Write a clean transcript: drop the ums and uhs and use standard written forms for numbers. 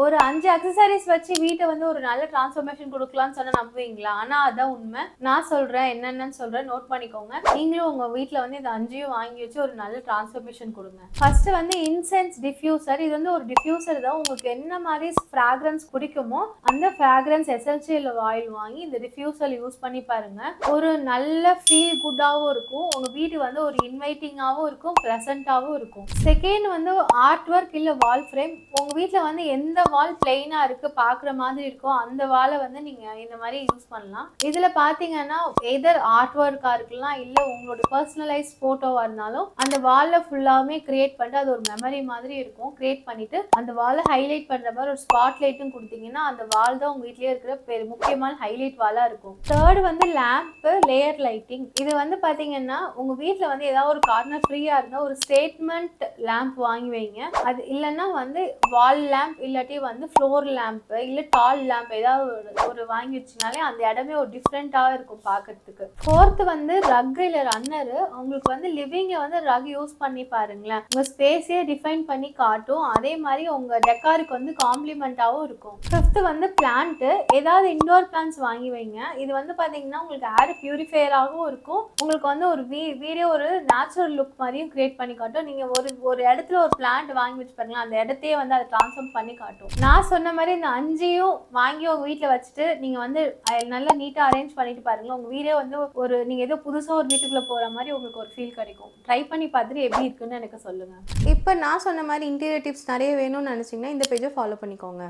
ஒரு 5 அக்சசரிஸ் வச்சு வீட்டை வந்து ஒரு நல்ல டிரான்ஸ்ஃபர்மேஷன் கொடுக்கலாம்னு சொன்னா நம்புவீங்களா? ஆனா அதான் உண்மை. நான் சொல்றேன், என்னென்னு சொல்றேன், நோட் பண்ணிக்கோங்க. நீங்களும் உங்க வீட்ல வந்து இந்த 5யும் வாங்கி வச்சு ஒரு நல்ல டிரான்ஸ்ஃபர்மேஷன் கொடுங்க. ஃபர்ஸ்ட் வந்து இன்சென்ஸ் டிஃப்யூசர். இது வந்து ஒரு டிஃப்யூசர் தான். உங்களுக்கு என்ன மாதிரி ஃப்ராக்ரன்ஸ் பிடிக்குமோ அந்த ஃப்ராக்ரன்ஸ் எசென்ஷியல் ஆயில் வாங்கி இந்த டிஃப்யூசர் யூஸ் பண்ணி பாருங்க. ஒரு நல்ல ஃபீல் குட்டாவும் இருக்கும். உங்க வீடு வந்து ஒரு இன்வைட்டிங்காவும் இருக்கும், ப்ளசன்ட்டாவும் இருக்கும். செகண்ட் வந்து ஆர்ட் ஒர்க் இல்ல வால் ஃப்ரேம். உங்க வீட்ல வந்து எந்த வால் பிளெயினா இருக்கு, பாக்குற மாதிரி இருக்கோ அந்த வாலை வந்து நீங்க இந்த மாதிரி யூஸ் பண்ணலாம். இதுல பாத்தீங்கன்னா எதர் ஆர்ட் ஒர்க்கா இருக்கலாம், இல்ல உங்களோட பர்சனலைஸ் போட்டோவா இருந்தாலும் அந்த வால்ல ஃபுல்லாமே கிரியேட் பண்ணிட்டு அது ஒரு மெமரி மாதிரி இருக்கும். கிரியேட் பண்ணிட்டு அந்த வாலை ஹைலைட் பண்ற மாதிரி ஒரு ஸ்பாட் லைட்டும் கொடுத்தீங்கன்னா அந்த வால் தான் உங்க வீட்லயே இருக்கிற முக்கியமான ஹைலைட் வாலா இருக்கும். தேர்ட் வந்து லேம்ப் லேயர் லைட்டிங். இது வந்து பாத்தீங்கன்னா உங்க வீட்ல வந்து ஏதாவது ஒரு கார்னர் ஃப்ரீயா இருந்தா ஒரு ஸ்டேட்மெண்ட் லேம்ப் வாங்கி வைங்க. அது இல்லைன்னா வந்து வால் லேம்ப் இல்லாட்டி வந்து ஃப்ளோர் லேம்ப் இல்ல டால் லேம்ப் ஏதாவது ஒரு வாங்கி வச்சுனாலே அந்த இடமே ஒரு டிஃப்ரெண்டா இருக்கும் பார்க்கிறதுக்கு. ஃபோர்த் வந்து ரக் இல்ல ரன்னர். உங்களுக்கு வந்து லிவிங்க வந்து ரக் யூஸ் பண்ணி பாருங்களேன், உங்க ஸ்பேஸே டிஃபைன் பண்ணி காட்டும். அதே மாதிரி உங்க டெக்காருக்கு வந்து காம்ப்ளிமெண்டாவும் இருக்கும். ஃபிஃப்த் வந்து பிளான்ட். ஏதாவது இண்டோர் பிளான்ஸ் வாங்கி வைங்க. இது வந்து பாத்தீங்கன்னா உங்களுக்கு ஏர் பியூரிஃபையராகவும் இருக்கும். உங்களுக்கு வந்து ஒரு வீடே ஒரு நேச்சுரல் லுக் மாதிரியும் கிரியேட் பண்ணி காட்டும். நீங்க ஒரு இடத்துல ஒரு பிளான்ட் வாங்கி வச்சு பாருங்களேன், அந்த இடத்தையே வந்து அதை டிரான்ஸ்ஃபார்ம் பண்ணி காட்டும். நான் சொன்ன மாதிரி இந்த 5யும் வாங்கி உங்க வீட்டுல வச்சுட்டு நீங்க வந்து நல்லா நீட்டா அரேஞ்ச் பண்ணிட்டு பாருங்களேன், உங்க வீடே வந்து ஒரு நீங்க ஏதோ புதுசா ஒரு வீட்டுக்குள்ள போற மாதிரி உங்களுக்கு ஒரு ஃபீல் கிடைக்கும். ட்ரை பண்ணி பார்த்துட்டு எப்படி இருக்குன்னு எனக்கு சொல்லுங்க. இப்போ நான் சொன்ன மாதிரி இன்டீரியர் டிப்ஸ் நிறைய வேணும்னு நினைச்சீங்கன்னா இந்த பேஜை ஃபாலோ பண்ணிக்கோங்க.